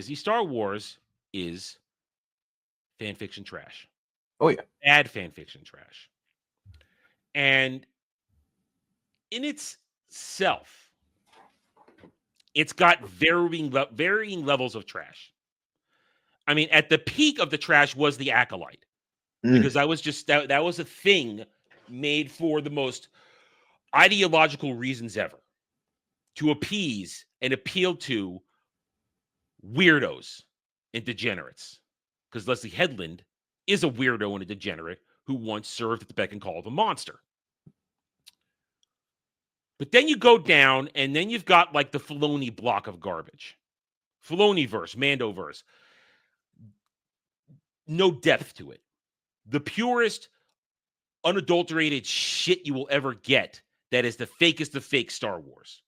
Disney Star Wars is fan fiction trash. Oh, yeah. Bad fan fiction trash. And in itself, it's got varying levels of trash. I mean, at the peak of the trash was the Acolyte, because that was just that was a thing made for the most ideological reasons ever, to appease and appeal to weirdos and degenerates. Because Leslie Headland is a weirdo and a degenerate who once served at the beck and call of a monster. But then you go down, and then you've got like the Filoni block of garbage. Filoni-verse, Mando-verse. No depth to it. The purest, unadulterated shit you will ever get that is the fakest of fake Star Wars.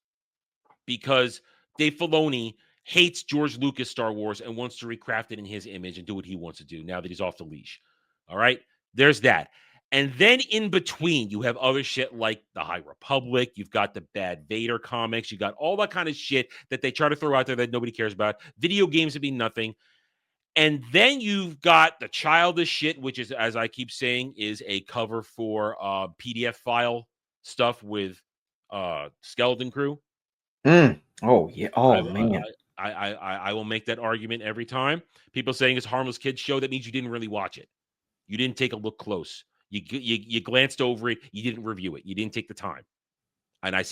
Because Dave Filoni hates George Lucas Star Wars and wants to recraft it in his image and do what he wants to do now that he's off the leash. All right? There's that. And then in between, you have other shit like the High Republic. You've got the bad Vader comics. You got all that kind of shit that they try to throw out there that nobody cares about. Video games would be nothing. And then you've got the childish shit, which is, as I keep saying, is a cover for PDF file stuff with Skeleton Crew. Oh, yeah. Oh, man. I will make that argument every time. People saying it's a harmless kids show. That means you didn't really watch it. You didn't take a look close. You glanced over it. You didn't review it. You didn't take the time. And I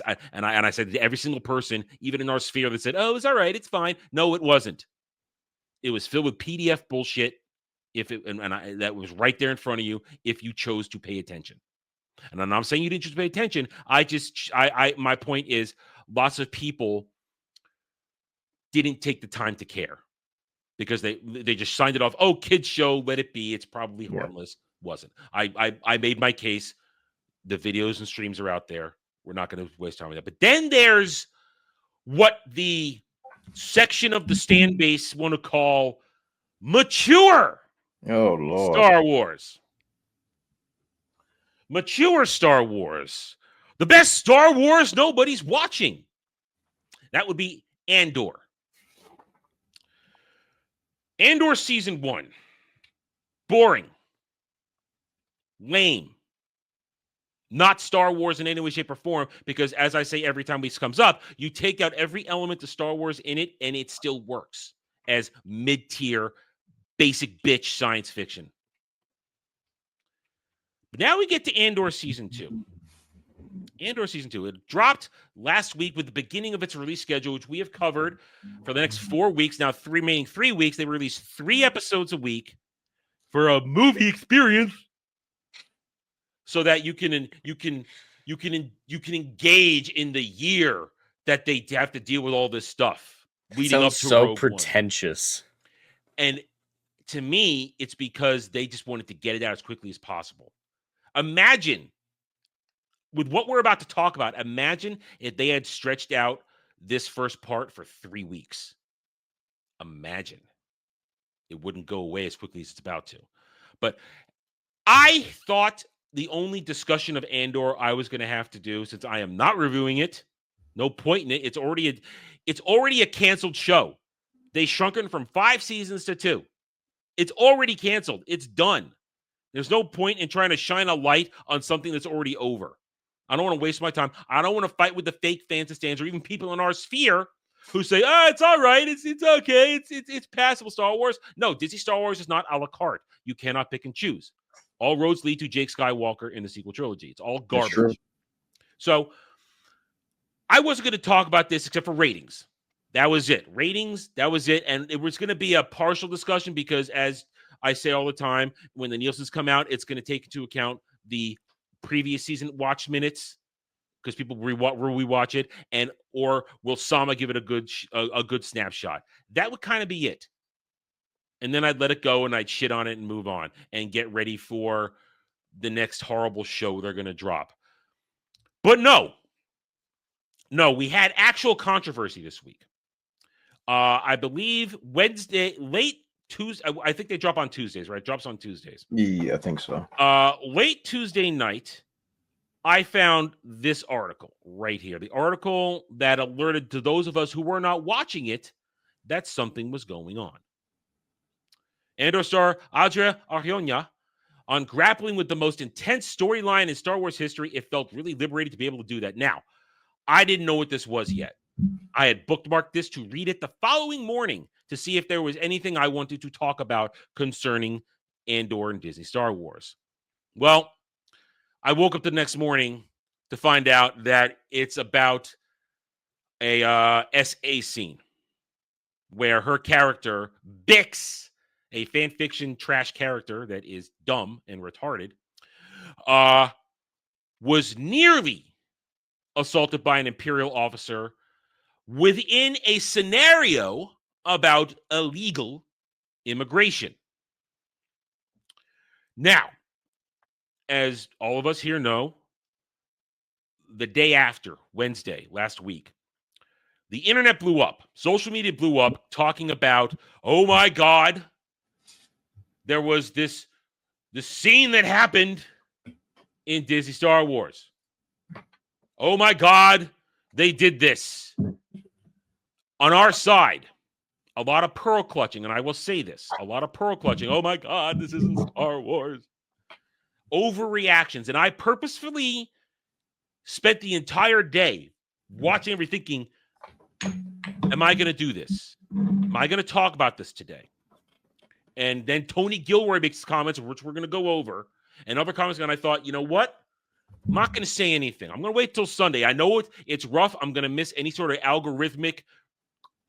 said to every single person, even in our sphere, that said, "Oh, it's all right. It's fine." No, it wasn't. It was filled with PDF bullshit. That was right there in front of you if you chose to pay attention. And I'm not saying you didn't choose to pay attention. My point is, lots of people didn't take the time to care because they just signed it off. Oh, kids show, let it be. It's probably harmless. Wasn't. I made my case. The videos and streams are out there. We're not going to waste time with that. But then there's what the section of the stand base want to call mature Star Wars. Mature Star Wars. The best Star Wars nobody's watching. That would be Andor. Andor Season 1. Boring. Lame. Not Star Wars in any way, shape, or form, because as I say every time this comes up, you take out every element of Star Wars in it, and it still works as mid-tier, basic bitch science fiction. But now we get to Andor Season 2. Andor Season 2. It dropped last week with the beginning of its release schedule, which we have covered for the next 4 weeks. Now, remaining 3 weeks, they release 3 episodes a week for a movie experience, so that you can engage in the year that they have to deal with all this stuff leading up to so Rogue pretentious. One. And to me, it's because they just wanted to get it out as quickly as possible. Imagine, with what we're about to talk about, imagine if they had stretched out this first part for 3 weeks. Imagine. It wouldn't go away as quickly as it's about to. But I thought the only discussion of Andor I was going to have to do, since I am not reviewing it, no point in it. It's already a canceled show. They shrunk it from 5 seasons to 2. It's already canceled. It's done. There's no point in trying to shine a light on something that's already over. I don't want to waste my time. I don't want to fight with the fake fans and stands or even people in our sphere who say, "Oh, it's all right. It's okay. It's passable Star Wars." No, Disney Star Wars is not a la carte. You cannot pick and choose. All roads lead to Jake Skywalker in the sequel trilogy. It's all garbage. So I wasn't going to talk about this except for ratings. That was it. Ratings, that was it. And it was going to be a partial discussion because, as I say all the time, when the Nielsen's come out, it's going to take into account the previous season watch minutes because people rewatch it, or will Sama give it a good snapshot. That would kind of be it. And then I'd let it go and I'd shit on it and move on and get ready for the next horrible show they're going to drop. But no, we had actual controversy this week. I believe Wednesday, late Tuesday. I think they drop on Tuesdays, right? Drops on Tuesdays. Yeah, I think so. Late Tuesday night, I found this article right here. The article that alerted to those of us who were not watching it that something was going on. Andor star Adria Arjona, on grappling with the most intense storyline in Star Wars history, it felt really liberating to be able to do that. Now, I didn't know what this was yet. I had bookmarked this to read it the following morning to see if there was anything I wanted to talk about concerning Andor and Disney Star Wars. Well, I woke up the next morning to find out that it's about a SA scene where her character, Bix, a fan fiction trash character that is dumb and retarded, was nearly assaulted by an Imperial officer within a scenario about illegal immigration. Now, as all of us here know, the day after, Wednesday, last week, the internet blew up. Social media blew up talking about, oh my God, there was this scene that happened in Disney Star Wars. Oh my God, they did this. On our side, a lot of pearl clutching, and I will say this, a lot of pearl clutching. Oh my God, this isn't Star Wars. Overreactions. And I purposefully spent the entire day watching everything thinking, am I going to do this? Am I going to talk about this today? And then Tony Gilway makes comments, which we're going to go over, and other comments, and I thought, you know what? I'm not going to say anything. I'm going to wait till Sunday. I know it's rough. I'm going to miss any sort of algorithmic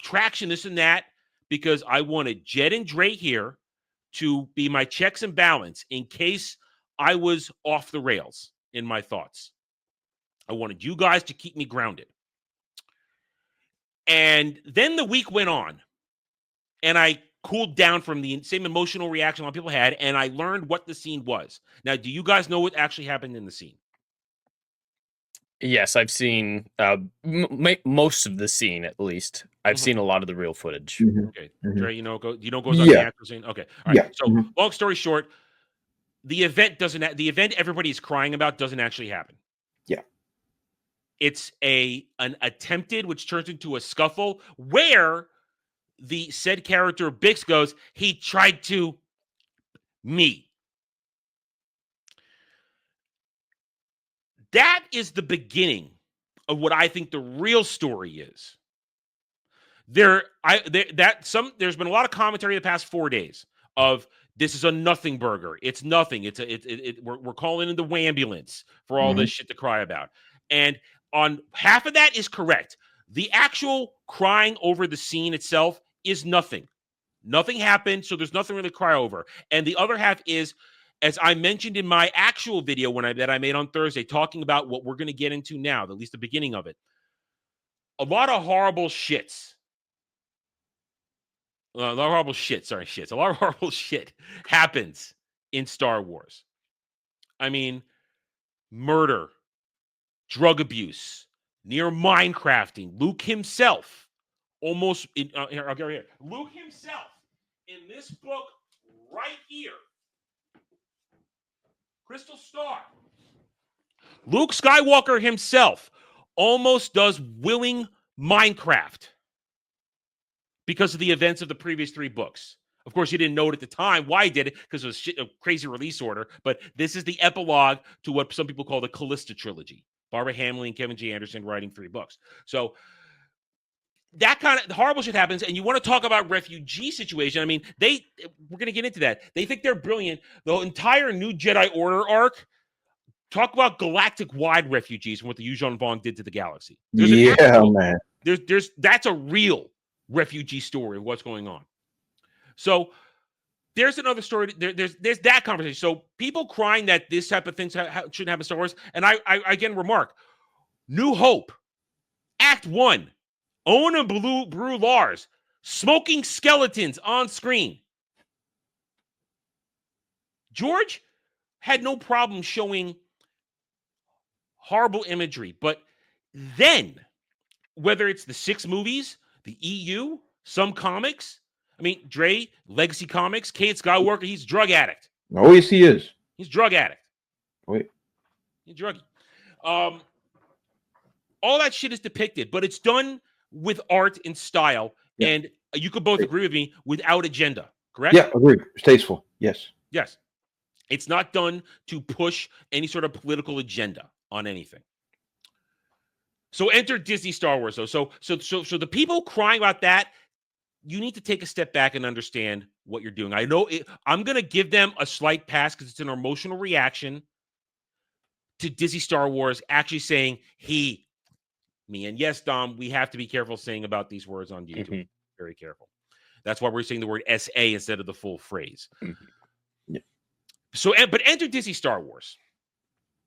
traction, this and that, because I wanted Jed and Dre here to be my checks and balance in case I was off the rails in my thoughts. I wanted you guys to keep me grounded. And then the week went on, and I cooled down from the same emotional reaction a lot of people had, and I learned what the scene was. Now, do you guys know what actually happened in the scene? Yes, I've seen most of the scene, at least. I've seen a lot of the real footage. Okay. Dre, you know goes on the actual scene? Okay. All right. So, long story short, the event everybody's crying about doesn't actually happen. Yeah. It's an attempted, which turns into a scuffle, where the said character Bix goes, he tried to me. That is the beginning of what I think the real story is. There's been a lot of commentary the past 4 days of this is a nothing burger. It's nothing. We're calling in the wambulance for all this shit to cry about. And on half of that is correct. The actual crying over the scene itself is nothing. Nothing happened, so there's nothing really to cry over. And the other half is, as I mentioned in my actual video that I made on Thursday, talking about what we're going to get into now, at least the beginning of it. A lot of horrible shits. A lot of horrible shit. Sorry, shits. A lot of horrible shit happens in Star Wars. I mean, murder, drug abuse, near Minecrafting. Luke himself, almost here. I'll go here. Luke himself in this book right here, Crystal Star. Luke Skywalker himself almost does willing Minecraft because of the events of the previous 3 books. Of course, you didn't know it at the time why he did it, because it was a crazy release order. But this is the epilogue to what some people call the Callista trilogy. Barbara Hamlin and Kevin G. Anderson writing 3 books. So that kind of horrible shit happens, and you want to talk about refugee situation. I mean, we're going to get into that. They think they're brilliant. The entire New Jedi Order arc, talk about galactic-wide refugees and what the Yuuzhan Vong did to the galaxy. Man. That's a real refugee story of what's going on. So there's another story. There's that conversation. So people crying that this type of things shouldn't happen in Star Wars. And I again remark, New Hope, Act 1, Owen and Bru Lars, smoking skeletons on screen. George had no problem showing horrible imagery, but then, whether it's the 6 movies, the EU, some comics, I mean, Dre, Legacy Comics, Kate Skywalker, he's a drug addict. Oh, yes, he is. He's a drug addict. Wait. He's druggy. All that shit is depicted, but it's done with art and style. Yeah. And You could both agree with me, without agenda, correct? Yeah, agreed. It's tasteful. Yes. Yes. It's not done to push any sort of political agenda on anything. So enter Disney Star Wars, though. So the people crying about that, you need to take a step back and understand what you're doing. I know I'm going to give them a slight pass because it's an emotional reaction to Disney Star Wars actually saying he, me. And yes, Dom, we have to be careful saying about these words on YouTube. Mhm. Very careful. That's why we're saying the word SA instead of the full phrase. Mhm. Yeah. So, but enter Disney Star Wars.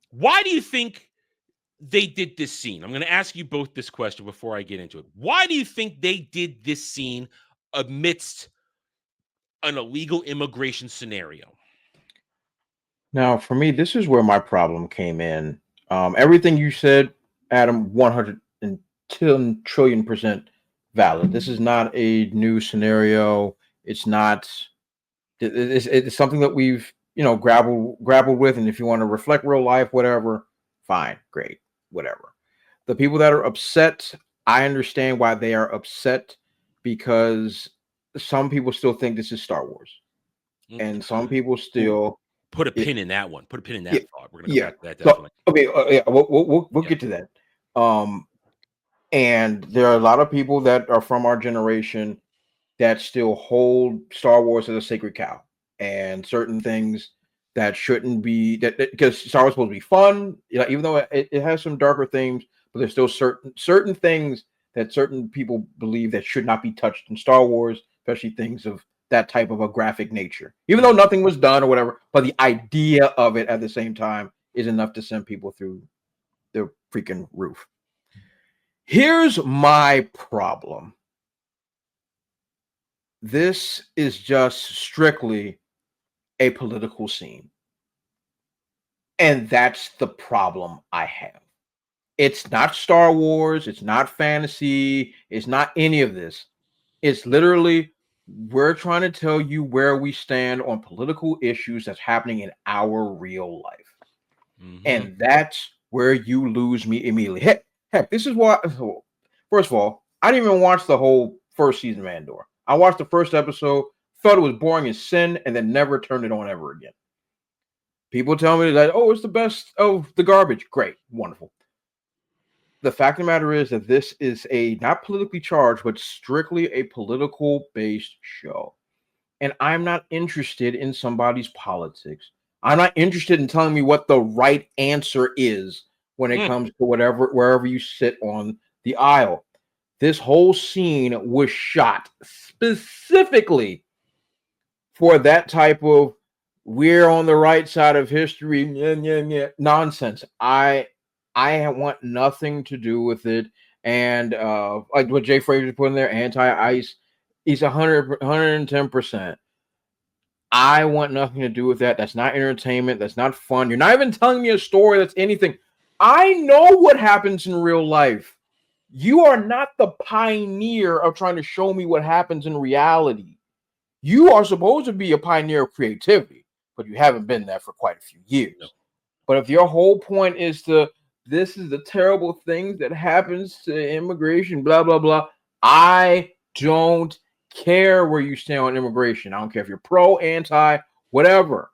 Why do you think they did this scene? I'm going to ask you both this question before I get into it. Why do you think they did this scene amidst an illegal immigration scenario? Now, for me, this is where my problem came in. Everything you said, Adam, 110 trillion% valid. This is not a new scenario. It's not. It's something that we've grappled with, and if you want to reflect real life, whatever, fine, great, whatever. The people that are upset, I understand why they are upset, because some people still think this is Star Wars, and some people still put a pin in that one. Put a pin in that yeah, thought. We're going to come back to that So, definitely. okay, yeah, we'll get to that. And there are a lot of people that are from our generation that still hold Star Wars as a sacred cow, and certain things that shouldn't be that because Star Wars is supposed to be fun, even though it has some darker themes, but there's still certain things that certain people believe that should not be touched in Star Wars, especially things of that type of a graphic nature, even though nothing was done or whatever, but the idea of it at the same time is enough to send people through the freaking roof. Here's my problem. This is just strictly a political scene. And that's the problem I have. It's not Star Wars. It's not fantasy. It's not any of this. It's literally, we're trying to tell you where we stand on political issues that's happening in our real life. Mhm. And that's where you lose me immediately. Heck, this is why, first of all, I didn't even watch the whole first season of Andor. I watched the first episode, thought it was boring as sin, and then never turned it on ever again. People tell me that, oh, it's the best of the garbage. Great, wonderful. The fact of the matter is that this is a not politically charged, but strictly a political-based show. And I'm not interested in somebody's politics. I'm not interested in telling me what the right answer is when it comes to wherever you sit on the aisle. This whole scene was shot specifically for that type of we're on the right side of history nonsense. I want nothing to do with it. And like what Jay Fraser put in there, anti-ICE, he's 110%. I want nothing to do with that. That's not entertainment. That's not fun. You're not even telling me a story that's anything. I know what happens in real life. You are not the pioneer of trying to show me what happens in reality. You are supposed to be a pioneer of creativity, but you haven't been that for quite a few years. No. But if your whole point is this is the terrible things that happens to immigration, blah, blah, blah, I don't care where you stand on immigration. I don't care if you're pro, anti, whatever.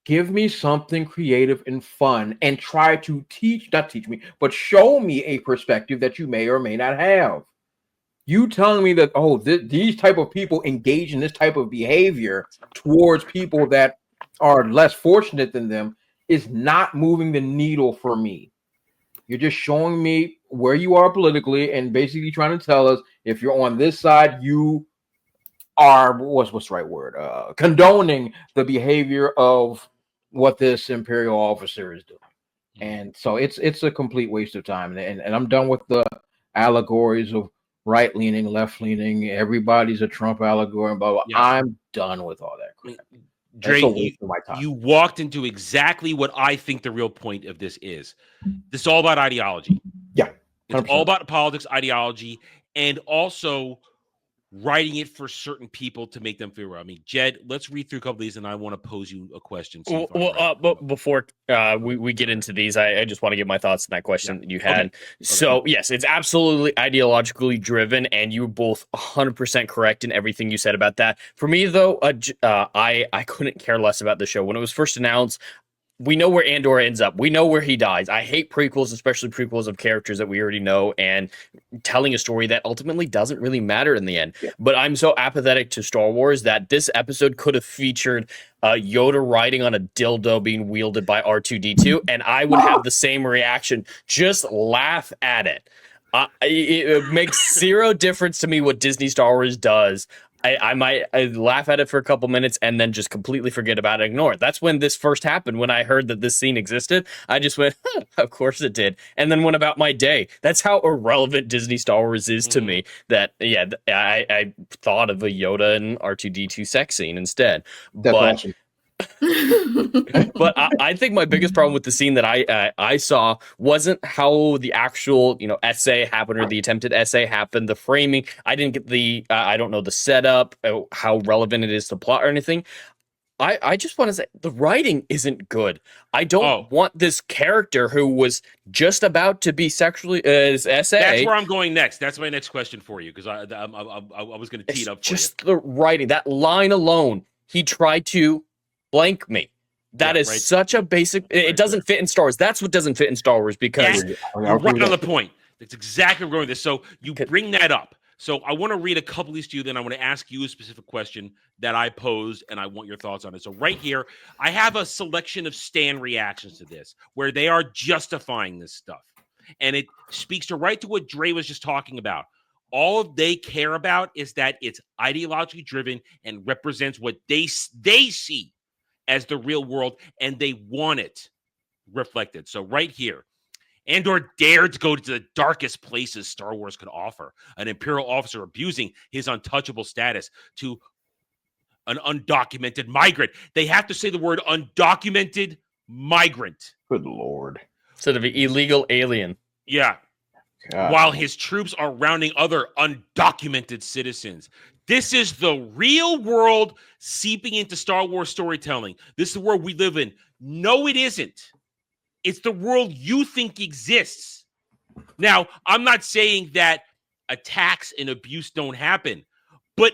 Give me something creative and fun and try to not teach me, but show me a perspective that you may or may not have. You telling me that, oh, these type of people engage in this type of behavior towards people that are less fortunate than them is not moving the needle for me. You're just showing me where you are politically and basically trying to tell us if you're on this side, you are what's the right word? Condoning the behavior of what this imperial officer is doing. And so it's a complete waste of time. And I'm done with the allegories of right leaning, left leaning. Everybody's a Trump allegory and blah blah. Yeah. I'm done with all that crap. Dre, you walked into exactly what I think the real point of this is. This is all about ideology. Yeah. 100%. It's all about politics, ideology, and also writing it for certain people to make them feel right. I mean, Jed, let's read through a couple of these, and I want to pose you a question. But before we get into these, I just want to give my thoughts on that question that you had. Okay. So, yes, it's absolutely ideologically driven, and you're both 100% correct in everything you said about that. For me, though, I couldn't care less about the show. When it was first announced, we know where Andor ends up. We know where he dies. I hate prequels, especially prequels of characters that we already know, and telling a story that ultimately doesn't really matter in the end. Yeah. But I'm so apathetic to Star Wars that this episode could have featured Yoda riding on a dildo being wielded by R2-D2, and I would have the same reaction. Just laugh at it. It makes zero difference to me what Disney Star Wars does. I might laugh at it for a couple minutes and then just completely forget about it, ignore it. That's when this first happened. When I heard that this scene existed, I just went, of course it did. And then went about my day. That's how irrelevant Disney Star Wars is to me. That, yeah, I thought of a Yoda and R2-D2 sex scene instead. That's awesome. But I think my biggest problem with the scene that I saw wasn't how the actual essay happened or the attempted essay happened. The framing, I didn't get the I don't know the setup, how relevant it is to plot or anything. I just want to say the writing isn't good. I don't want this character who was just about to be sexually his essay. That's where I'm going next. That's my next question for you, because I was going to tee it up for just you. The writing, that line alone, he tried to blank me. That is such a basic. It doesn't fit in Star Wars. That's what doesn't fit in Star Wars, because you're right on the point. That's exactly where we're going with this. So you bring that up. So I want to read a couple of these to you. Then I want to ask you a specific question that I posed, and I want your thoughts on it. So right here, I have a selection of Stan reactions to this, where they are justifying this stuff, and it speaks right to what Dre was just talking about. All they care about is that it's ideologically driven and represents what they see as the real world, and they want it reflected. So right here, Andor dared to go to the darkest places Star Wars could offer. An Imperial officer abusing his untouchable status to an undocumented migrant. They have to say the word undocumented migrant. Good Lord. Instead of illegal alien. Yeah. God. While his troops are rounding other undocumented citizens. This is the real world seeping into Star Wars storytelling. This is the world we live in. No, it isn't. It's the world you think exists. Now, I'm not saying that attacks and abuse don't happen, but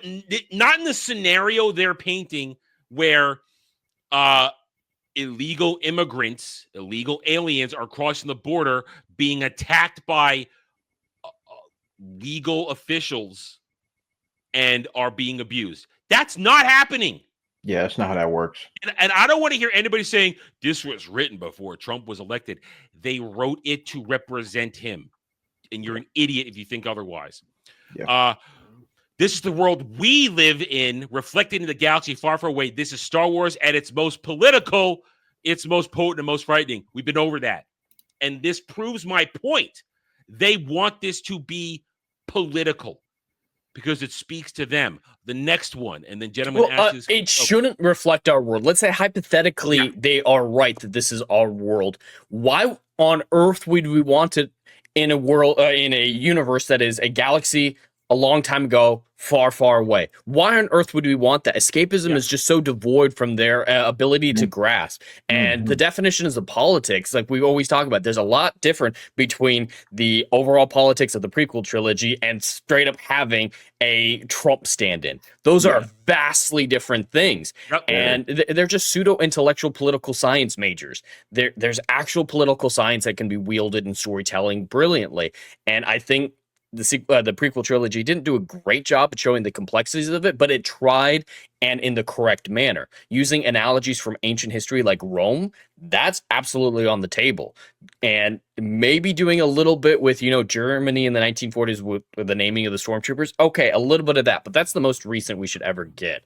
not in the scenario they're painting where illegal immigrants, illegal aliens are crossing the border being attacked by legal officials and are being abused. That's not happening. Yeah, that's not how that works. And I don't want to hear anybody saying this was written before Trump was elected. They wrote it to represent him. And you're an idiot if you think otherwise. Yeah. This is the world we live in, reflected in the galaxy far, far away. This is Star Wars at its most political, its most potent, and most frightening. We've been over that. And this proves my point. They want this to be political, because it speaks to them. The next one, and then gentlemen, it shouldn't reflect our world. Let's say hypothetically they are right that this is our world. Why on earth would we want it in a world, in a universe that is a galaxy a long time ago, far, far away? Why on earth would we want that? Escapism is just so devoid from their ability to grasp. And the definitions of politics, like we always talk about, there's a lot different between the overall politics of the prequel trilogy and straight up having a Trump stand-in. Those are vastly different things. And they're just pseudo-intellectual political science majors. There's actual political science that can be wielded in storytelling brilliantly. And I think the prequel trilogy didn't do a great job at showing the complexities of it, but it tried, and in the correct manner. Using analogies from ancient history like Rome, that's absolutely on the table. And maybe doing a little bit with, Germany in the 1940s with the naming of the stormtroopers. Okay, a little bit of that, but that's the most recent we should ever get.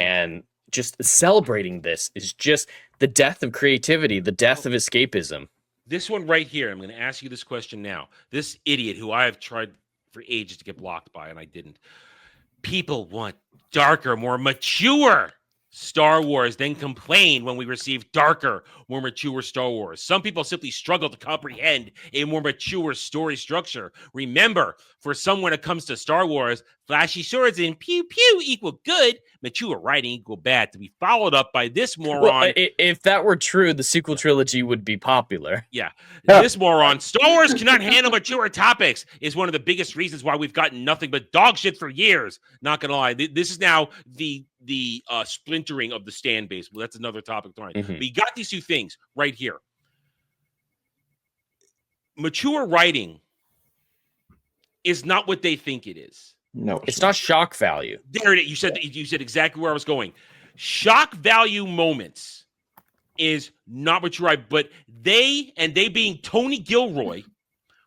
And just celebrating this is just the death of creativity, the death of escapism. This one right here, I'm going to ask you this question now. This idiot who I have tried for ages to get blocked by, and I didn't. People want darker, more mature Star Wars, then complain when we receive darker, more mature Star Wars. Some people simply struggle to comprehend a more mature story structure. Remember, for someone when it comes to Star Wars, flashy swords and pew pew equal good, mature writing equal bad, to be followed up by this moron. Well, if that were true, the sequel trilogy would be popular. Yeah. This moron, Star Wars cannot handle mature topics, is one of the biggest reasons why we've gotten nothing but dog shit for years. Not gonna lie. This is now the splintering of the stand base. Well, that's another topic tonight. Mhm. We got these two things right here. Mature writing is not what they think it is. No, It's not shock value. There it is. You said exactly where I was going. Shock value moments is not what you write, but they being Tony Gilroy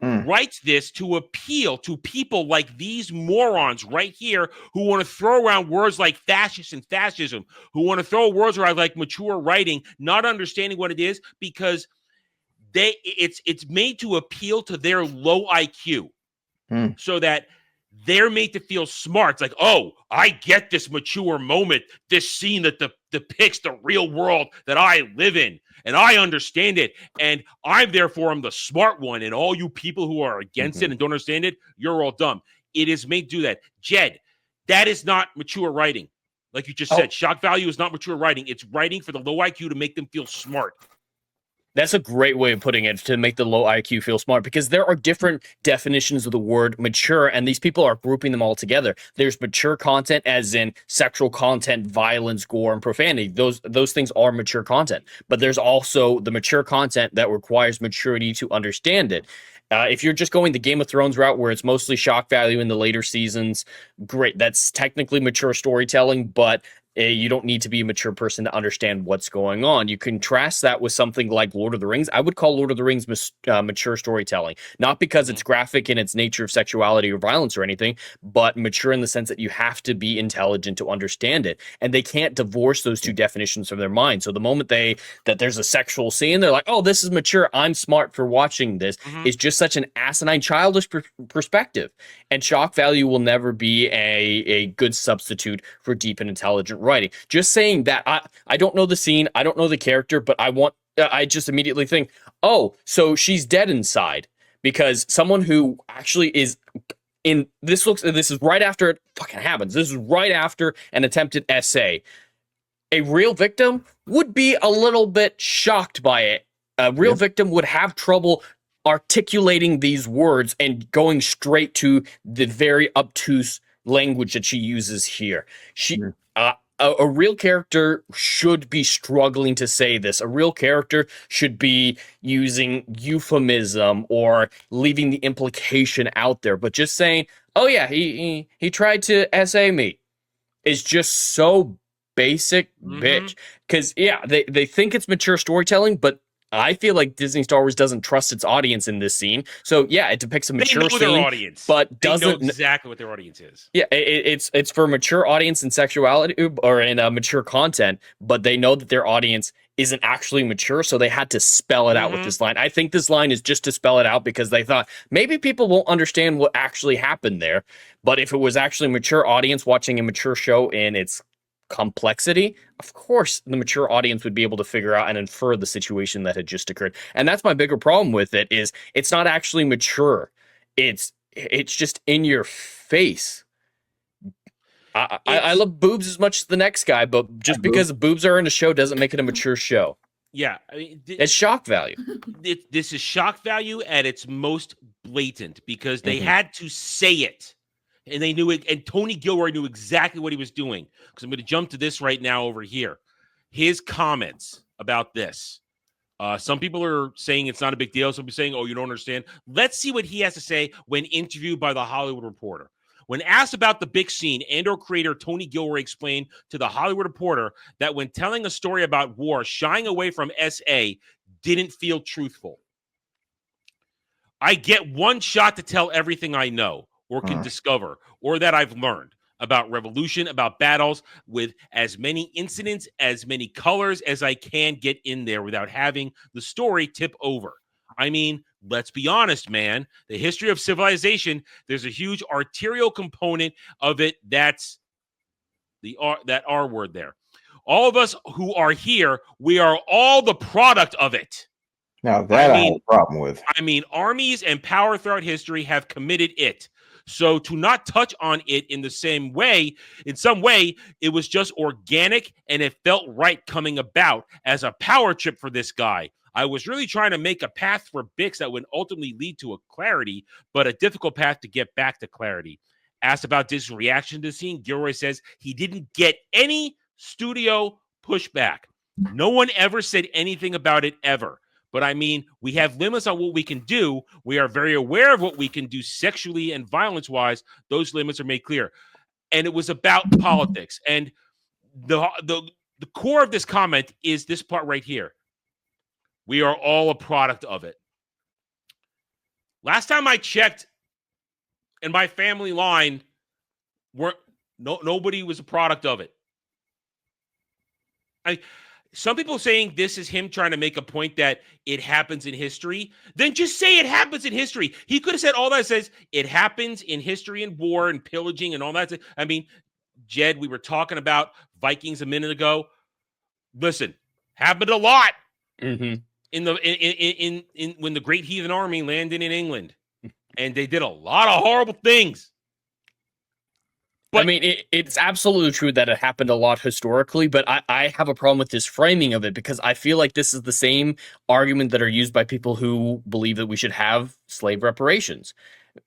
writes this to appeal to people like these morons right here who want to throw around words like fascist and fascism, who want to throw words around like mature writing, not understanding what it is, because it's made to appeal to their low IQ so that they're made to feel smart. It's like, oh, I get this mature moment, this scene that depicts the real world that I live in, and I understand it, and I'm the smart one, and all you people who are against it and don't understand it, you're all dumb. It is made to do that. Jed, that is not mature writing. Like you just said, shock value is not mature writing. It's writing for the low IQ to make them feel smart. That's a great way of putting it, to make the low IQ feel smart, because there are different definitions of the word mature, and these people are grouping them all together. There's mature content, as in sexual content, violence, gore, and profanity. Those things are mature content. But there's also the mature content that requires maturity to understand it. If you're just going the Game of Thrones route, where it's mostly shock value in the later seasons, great. That's technically mature storytelling, but you don't need to be a mature person to understand what's going on. You contrast that with something like Lord of the Rings. I would call Lord of the Rings mature storytelling, not because it's graphic in its nature of sexuality or violence or anything, but mature in the sense that you have to be intelligent to understand it. And they can't divorce those two definitions from their mind. So the moment that there's a sexual scene, they're like, oh, this is mature, I'm smart for watching this. It's just such an asinine, childish perspective. And shock value will never be a good substitute for deep and intelligent writing. Just saying that, I don't know the scene, I don't know the character, but I just immediately think, oh, so she's dead inside, because someone who actually is in this is right after it fucking happens. This is right after an attempted essay. A real victim would be a little bit shocked by it. A real victim would have trouble articulating these words and going straight to the very obtuse language that she uses here. A real character should be struggling to say this. A real character should be using euphemism or leaving the implication out there. But just saying, oh yeah, he tried to essay me, is just so basic, bitch. Because yeah, they think it's mature storytelling, but I feel like Disney Star Wars doesn't trust its audience in this scene. So yeah, it depicts a mature scene, their audience, but they doesn't know exactly what their audience is. Yeah, it's for mature audience and sexuality or in mature content, but they know that their audience isn't actually mature, so they had to spell it out with this line. I think this line is just to spell it out because they thought maybe people won't understand what actually happened there. But if it was actually a mature audience watching a mature show in its complexity, of course the mature audience would be able to figure out and infer the situation that had just occurred. And that's my bigger problem with it, is it's not actually mature. It's just in your face. I love boobs as much as the next guy, but just because boobs are in a show doesn't make it a mature show. Yeah, I mean, it's shock value. This is shock value at its most blatant, because they had to say it. And they knew it, and Tony Gilroy knew exactly what he was doing. Because I'm going to jump to this right now over here. His comments about this. Some people are saying it's not a big deal. Some people are saying, oh, you don't understand. Let's see what he has to say when interviewed by The Hollywood Reporter. When asked about the big scene, Andor creator Tony Gilroy explained to The Hollywood Reporter that when telling a story about war, shying away from SA didn't feel truthful. I get one shot to tell everything I know or can discover, or that I've learned about revolution, about battles, with as many incidents, as many colors as I can get in there without having the story tip over. I mean, let's be honest, man. The history of civilization, there's a huge arterial component of it. That's that R word there. All of us who are here, we are all the product of it. Now that I have a problem with. I mean, armies and power throughout history have committed it. So to not touch on it in the same way, in some way, it was just organic and it felt right coming about as a power trip for this guy. I was really trying to make a path for Bix that would ultimately lead to a clarity, but a difficult path to get back to clarity. Asked about Disney's reaction to the scene, Gilroy says he didn't get any studio pushback. No one ever said anything about it ever. But I mean, we have limits on what we can do. We are very aware of what we can do sexually and violence-wise. Those limits are made clear. And it was about politics. And the core of this comment is this part right here. We are all a product of it. Last time I checked, in my family line, nobody was a product of it. Some people saying this is him trying to make a point that it happens in history. Then just say it happens in history. He could have said all that. Says it happens in history and war and pillaging and all that. I mean, Jed, we were talking about Vikings a minute ago. Listen, happened a lot in when the Great Heathen Army landed in England, and they did a lot of horrible things. But I mean, it's absolutely true that it happened a lot historically, but I have a problem with this framing of it because I feel like this is the same argument that are used by people who believe that we should have slave reparations.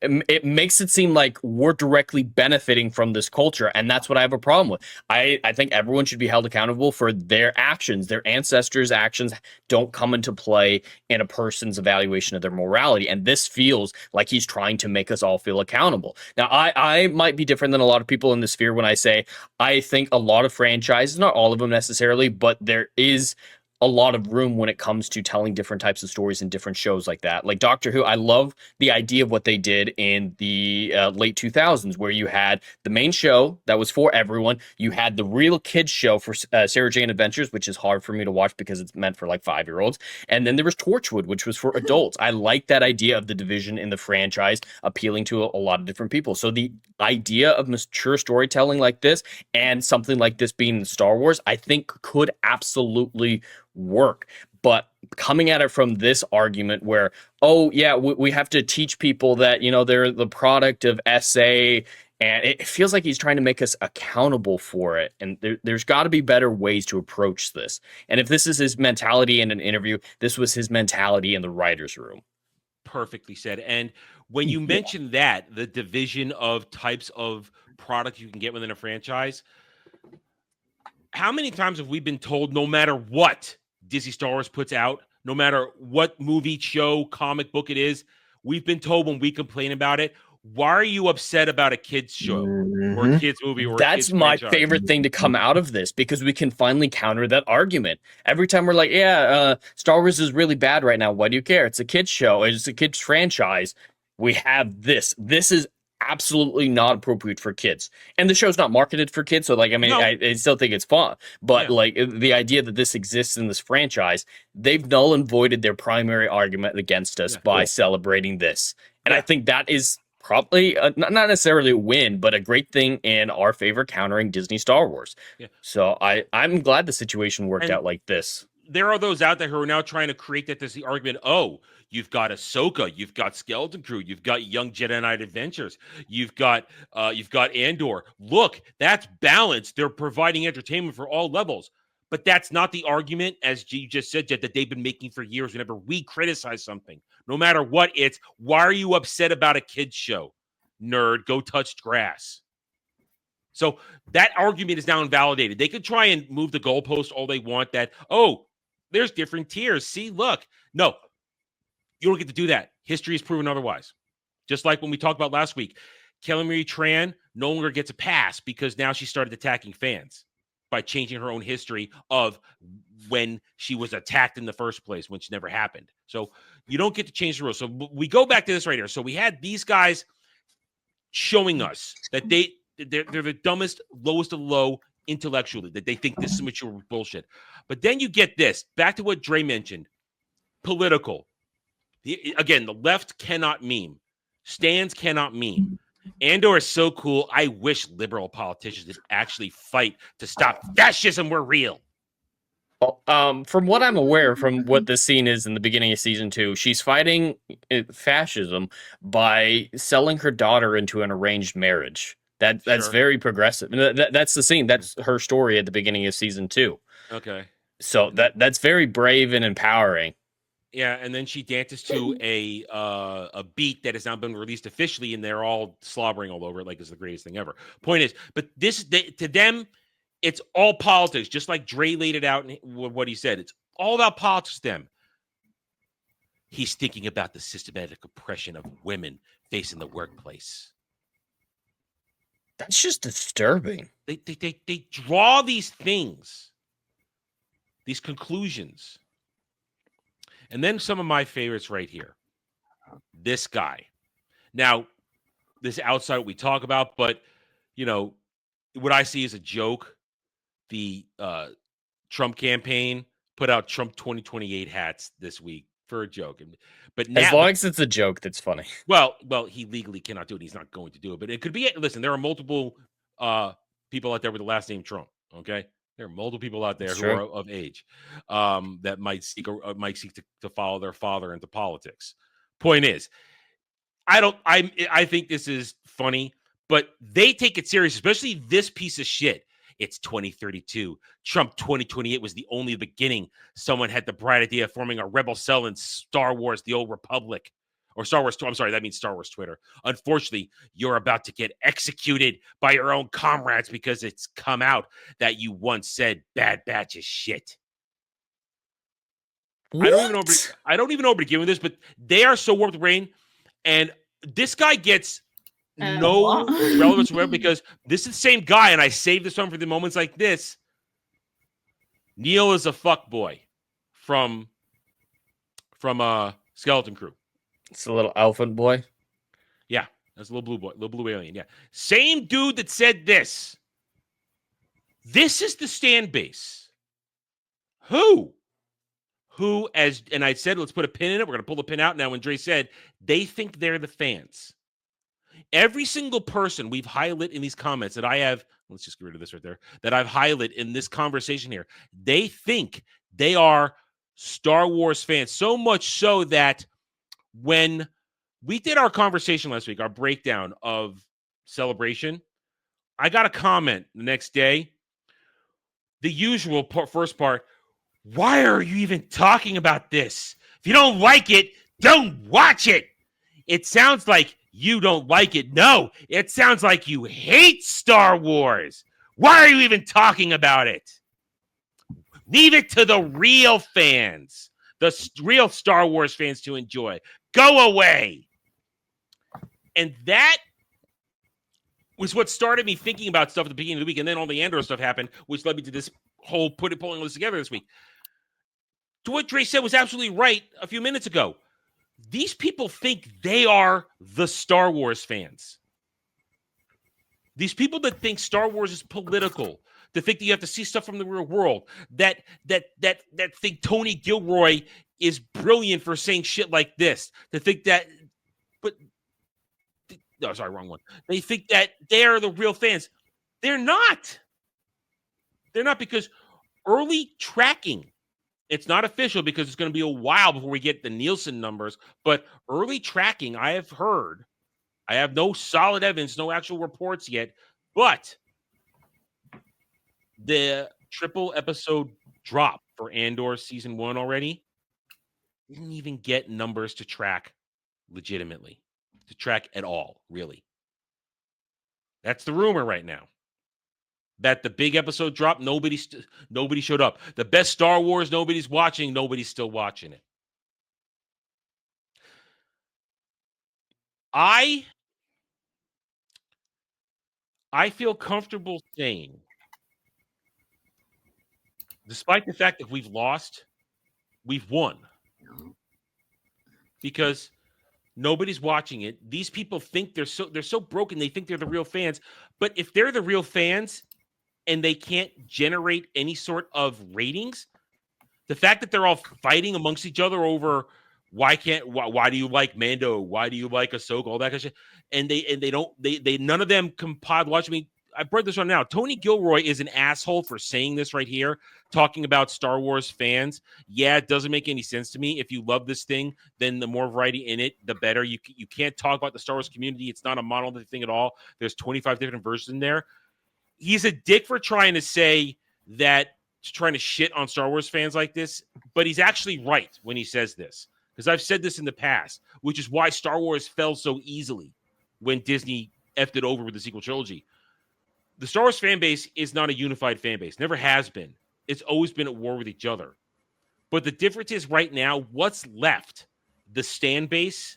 It makes it seem like we're directly benefiting from this culture, and that's what I have a problem with. I think everyone should be held accountable for their actions. Their ancestors' actions don't come into play in a person's evaluation of their morality, and this feels like he's trying to make us all feel accountable. Now, I might be different than a lot of people in the sphere when I say I think a lot of franchises, not all of them necessarily, but there is a lot of room when it comes to telling different types of stories in different shows like that. Like Doctor Who, I love the idea of what they did in the late 2000s, where you had the main show that was for everyone. You had the real kids show for Sarah Jane Adventures, which is hard for me to watch because it's meant for like 5-year-olds. And then there was Torchwood, which was for adults. I like that idea of the division in the franchise appealing to a lot of different people. So the idea of mature storytelling like this and something like this being in Star Wars, I think could absolutely work. But coming at it from this argument where, oh yeah, we have to teach people that, you know, they're the product of SA, and it feels like he's trying to make us accountable for it. And there's got to be better ways to approach this. And if this is his mentality in an interview, this was his mentality in the writer's room. Perfectly said. And when you mentioned that, the division of types of product you can get within a franchise, how many times have we been told, no matter what Disney Star Wars puts out, no matter what movie, show, comic book it is, we've been told when we complain about it, why are you upset about a kid's show or a kid's movie? Or that's my favorite thing to come out of this, because we can finally counter that argument. Every time we're like, yeah, Star Wars is really bad right now. Why do you care? It's a kid's show. It's a kid's franchise. We have this. This is absolutely not appropriate for kids, and the show's not marketed for kids, so like, I mean, no. I still think it's fun, but like the idea that this exists in this franchise, they've null and voided their primary argument against us by celebrating this, and I think that is probably not necessarily a win, but a great thing in our favor, countering Disney Star Wars. So I'm glad the situation worked out like this. There are those out there who are now trying to create that there's the argument, oh, you've got Ahsoka, you've got Skeleton Crew, you've got Young Jedi Knight Adventures, you've got Andor. Look, that's balanced. They're providing entertainment for all levels. But that's not the argument, as you just said, Jet, that they've been making for years whenever we criticize something. No matter what, it's, why are you upset about a kid's show? Nerd, go touch grass. So that argument is now invalidated. They could try and move the goalpost all they want, that, oh, there's different tiers. See, look. No, you don't get to do that. History has proven otherwise. Just like when we talked about last week, Kelly Marie Tran no longer gets a pass because now she started attacking fans by changing her own history of when she was attacked in the first place, which never happened. So you don't get to change the rules. So we go back to this right here. So we had these guys showing us that they're the dumbest, lowest of low intellectually, that they think this is mature bullshit. But then you get this, back to what Dre mentioned, political. Again, the left cannot meme. Stans cannot meme. Andor is so cool. I wish liberal politicians would actually fight to stop fascism. We're real. From what I'm aware, from what this scene is in the beginning of season 2, she's fighting fascism by selling her daughter into an arranged marriage. That's Sure. very progressive. That's the scene. That's her story at the beginning of season 2. Okay. So that's very brave and empowering. Yeah, and then she dances to a beat that has now been released officially, and they're all slobbering all over it like it's the greatest thing ever. Point is, but to them, it's all politics, just like Dre laid it out in what he said. It's all about politics to them. He's thinking about the systematic oppression of women facing the workplace. That's just disturbing. They draw these things, these conclusions. And then some of my favorites right here. This guy. Now, this is outside what we talk about, but, you know, what I see is a joke. The Trump campaign put out Trump 2028 hats this week for a joke. But now, as long as it's a joke, that's funny. Well, he legally cannot do it. He's not going to do it. But it could be. Listen, there are multiple people out there with the last name Trump. Okay, there are multiple people out there who are of age that might seek to follow their father into politics. Point is, I think this is funny, but they take it serious, especially this piece of shit. It's 2032. Trump 2028 was the only beginning. Someone had the bright idea of forming a rebel cell in Star Wars, the Old Republic. Or Star Wars, I'm sorry, that means Star Wars Twitter. Unfortunately, you're about to get executed by your own comrades because it's come out that you once said Bad Batch is shit. What? I don't even know where to begin with this, but they are so warped brain. And this guy gets no relevance whatsoever because this is the same guy, and I saved this one for the moments like this. Neil is a fuck boy from Skeleton Crew. It's a little elephant boy. Yeah, that's a little blue alien. Yeah, same dude that said this. This is the stand base. Who, and I said, let's put a pin in it. We're gonna pull the pin out now. When Dre said they think they're the fans. Every single person we've highlighted in these comments that I have, let's just get rid of this right there, that I've highlighted in this conversation here, they think they are Star Wars fans. So much so that when we did our conversation last week, our breakdown of Celebration, I got a comment the next day. The usual first part, why are you even talking about this? If you don't like it, don't watch it. It sounds like you don't like it. No, it sounds like you hate Star Wars. Why are you even talking about it? Leave it to the real fans, the real Star Wars fans to enjoy. Go away. And that was what started me thinking about stuff at the beginning of the week. And then all the Andor stuff happened, which led me to this whole pulling all this together this week. To what Dre said was absolutely right a few minutes ago. These people think they are the Star Wars fans. These people that think Star Wars is political, that think that you have to see stuff from the real world, that think Tony Gilroy is brilliant for saying shit like this, that think that, but no, sorry, wrong one. They think that they're the real fans. They're not. They're not, because early tracking, it's not official because it's going to be a while before we get the Nielsen numbers, but early tracking, I have heard, I have no solid evidence, no actual reports yet, but the triple episode drop for Andor season 1 already didn't even get numbers to track legitimately, to track at all, really. That's the rumor right now. That the big episode dropped, nobody showed up. The best Star Wars nobody's watching, nobody's still watching it. I feel comfortable saying, despite the fact that we've lost, we've won. Because nobody's watching it. These people think they're so broken, they think they're the real fans. But if they're the real fans and they can't generate any sort of ratings, the fact that they're all fighting amongst each other over Why do you like Mando? Why do you like Ahsoka? All that kind of shit. And they none of them can pod watch me. I brought this on now. Tony Gilroy is an asshole for saying this right here, talking about Star Wars fans. Yeah, it doesn't make any sense to me. If you love this thing, then the more variety in it, the better. You can't talk about the Star Wars community. It's not a monolithic thing at all. There's 25 different versions in there. He's a dick for trying to say that, trying to shit on Star Wars fans like this, but he's actually right when he says this. Because I've said this in the past, which is why Star Wars fell so easily when Disney effed it over with the sequel trilogy. The Star Wars fan base is not a unified fan base. Never has been. It's always been at war with each other. But the difference is right now, what's left, the stan base,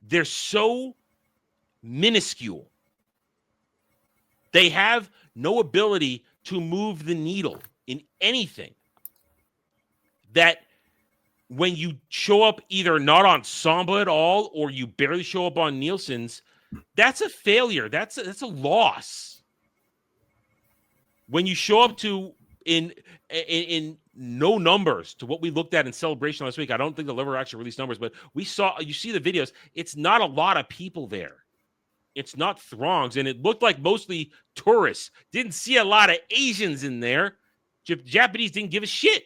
they're so minuscule. They have no ability to move the needle in anything. That when you show up either not on Samba at all or you barely show up on Nielsen's, that's a failure. That's a loss. When you show up to in no numbers to what we looked at in Celebration last week, I don't think they'll ever actually release numbers, but you see the videos. It's not a lot of people there. It's not throngs, and it looked like mostly tourists. Didn't see a lot of Asians in there. Japanese didn't give a shit,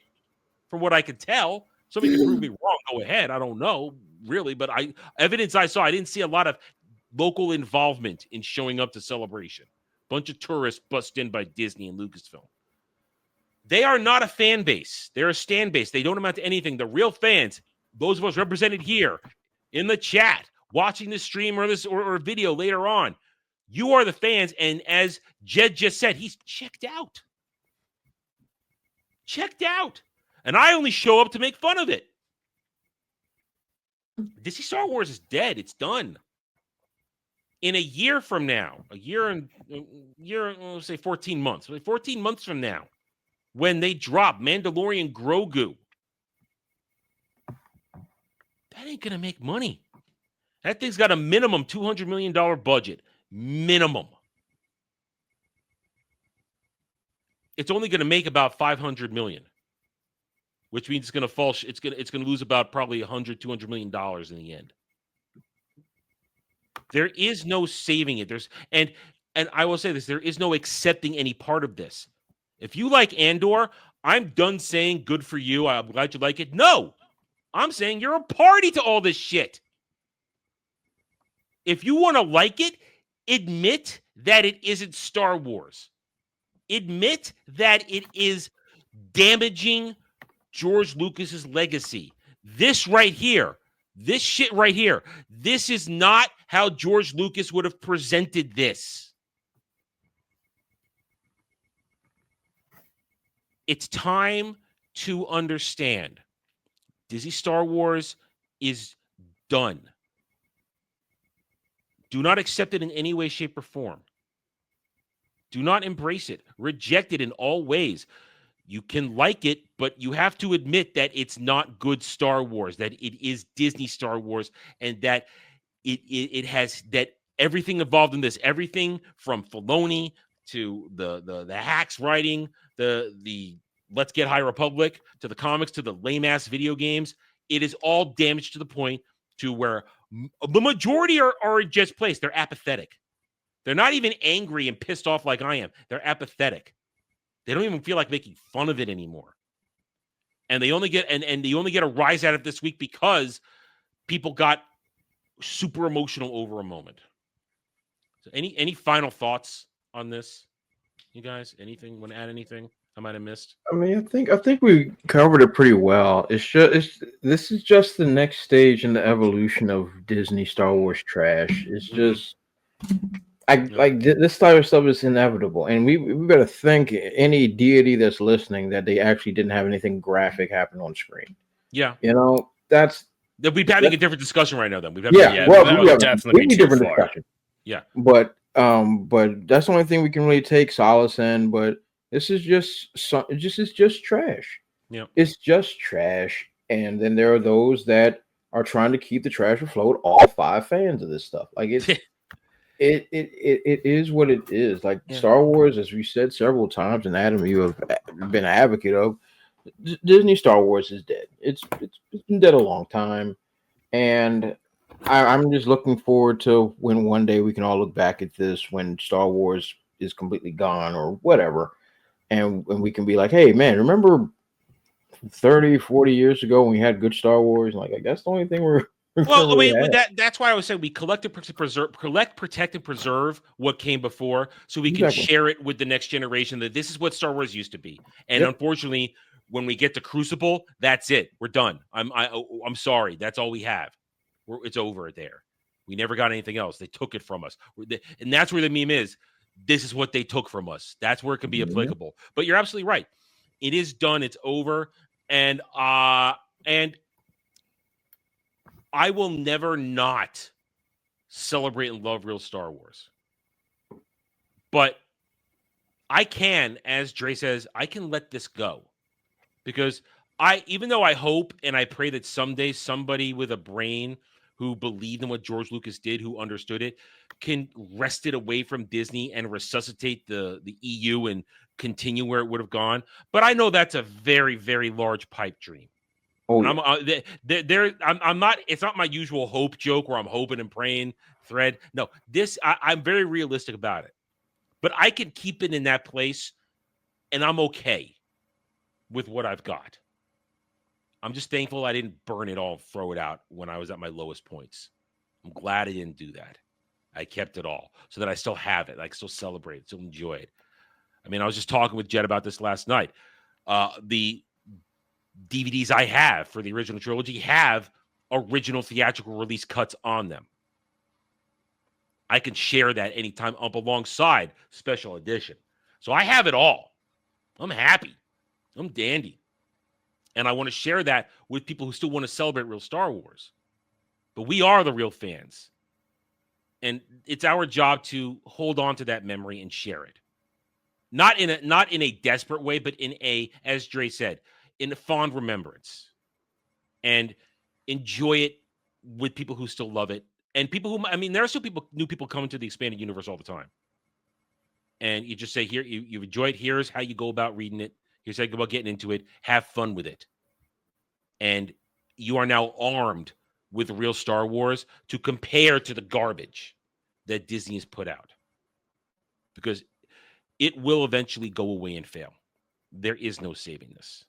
from what I could tell. Somebody can prove me wrong. Go ahead. I don't know, really, but evidence I saw, I didn't see a lot of local involvement in showing up to Celebration. Bunch of tourists bust in by Disney and Lucasfilm. They are not a fan base. They're a stan base. They don't amount to anything. The real fans, those of us represented here in the chat, watching this stream or this or video later on, you are the fans. And as Jed just said, he's checked out. Checked out. And I only show up to make fun of it. Disney Star Wars is dead. It's done. In a year from now, let's say 14 months. 14 months from now, when they drop Mandalorian Grogu, that ain't going to make money. That thing's got a minimum $200 million budget. Minimum. It's only going to make about $500 million. Which means it's going to fall. It's going to lose about probably $200 million in the end. There is no saving it. And I will say this: there is no accepting any part of this. If you like Andor, I'm done saying good for you. I'm glad you like it. No, I'm saying you're a party to all this shit. If you want to like it, admit that it isn't Star Wars. Admit that it is damaging George Lucas's legacy. This right here, this shit right here, this is not how George Lucas would have presented this. It's time to understand. Disney Star Wars is done. Do not accept it in any way, shape, or form. Do not embrace it. Reject it in all ways. You can like it, but you have to admit that it's not good Star Wars, that it is Disney Star Wars, and that it has that everything involved in this, everything from Filoni to the hacks writing, the Let's Get High Republic, to the comics, to the lame-ass video games, it is all damaged to the point to where the majority are in just place. They're apathetic. They're not even angry and pissed off like I am. They're apathetic. They don't even feel like making fun of it anymore. And they only get a rise out of this week because people got super emotional over a moment. So any final thoughts on this? You guys, anything? Want to add anything I might have missed? I mean, I think we covered it pretty well. This is just the next stage in the evolution of Disney Star Wars trash. It's just like this type of stuff is inevitable, and we better thank any deity that's listening that they actually didn't have anything graphic happen on screen. Yeah, we're having a different discussion right now. Then we've definitely different discussion. Yeah, but that's the only thing we can really take solace in. But this is just trash. Yeah, it's just trash. And then there are those that are trying to keep the trash afloat. All 5 fans of this stuff, like it's. It is what it is. Like Star Wars, as we said several times, and Adam, you have been an advocate of, Disney Star Wars is dead. It's been dead a long time. And I'm just looking forward to when one day we can all look back at this when Star Wars is completely gone or whatever. And we can be like, hey, man, remember 30, 40 years ago when we had good Star Wars? And like that's the only thing we're Well, I really mean, had. that's why I was saying we collect, protect, and preserve what came before, so we can Exactly. share it with the next generation. That this is what Star Wars used to be, and Yep. unfortunately, when we get to Crucible, that's it. We're done. I'm sorry. That's all we have. It's over there. We never got anything else. They took it from us, and that's where the meme is. This is what they took from us. That's where it can be Mhm. applicable. But you're absolutely right. It is done. It's over, and I will never not celebrate and love real Star Wars. But I can, as Dre says, I can let this go. Because even though I hope and I pray that someday somebody with a brain who believed in what George Lucas did, who understood it, can wrest it away from Disney and resuscitate the EU and continue where it would have gone. But I know that's a very, very large pipe dream. Oh And yeah. I'm not. It's not my usual hope joke where I'm hoping and praying thread. No, I'm very realistic about it. But I can keep it in that place, and I'm okay with what I've got. I'm just thankful I didn't burn it all, throw it out when I was at my lowest points. I'm glad I didn't do that. I kept it all so that I still have it. I can still celebrate it, still enjoy it. I mean, I was just talking with Jed about this last night. The DVDs I have for the original trilogy have original theatrical release cuts on them. I can share that anytime up alongside special edition. So I have it all. I'm happy. I'm dandy. And I want to share that with people who still want to celebrate real Star Wars. But we are the real fans. And it's our job to hold on to that memory and share it. Not in a desperate way, but in a, as Dre said, in a fond remembrance. And enjoy it with people who still love it. And people who, I mean, there are still new people coming to the expanded universe all the time. And you just say, here, you've enjoyed, here's how you go about reading it. Here's how you go about getting into it. Have fun with it. And you are now armed with real Star Wars to compare to the garbage that Disney has put out. Because it will eventually go away and fail. There is no saving this.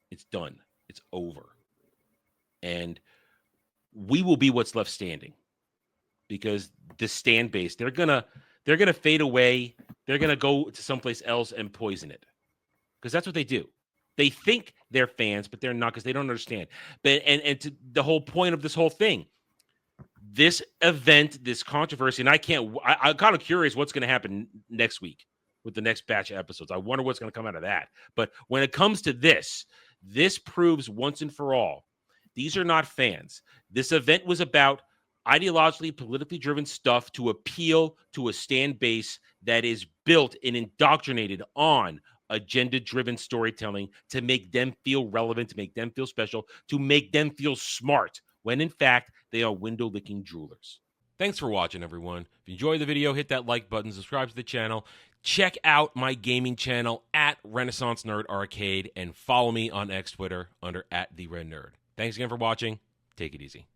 It's done. It's over. And we will be what's left standing. Because the stand base, they're gonna fade away. They're gonna go to someplace else and poison it. Because that's what they do. They think they're fans, but they're not because they don't understand. But and to the whole point of this whole thing, this event, this controversy, and I'm kind of curious what's going to happen next week with the next batch of episodes. I wonder what's going to come out of that. But when it comes to this proves once and for all, these are not fans. This event was about ideologically, politically driven stuff to appeal to a stand base that is built and indoctrinated on agenda-driven storytelling to make them feel relevant, to make them feel special, to make them feel smart, when in fact, they are window-licking droolers. Thanks for watching, everyone. If you enjoyed the video, hit that like button, subscribe to the channel, check out my gaming channel at Renaissance Nerd Arcade, and follow me on X Twitter under @TheRedNerd. Thanks again for watching. Take it easy.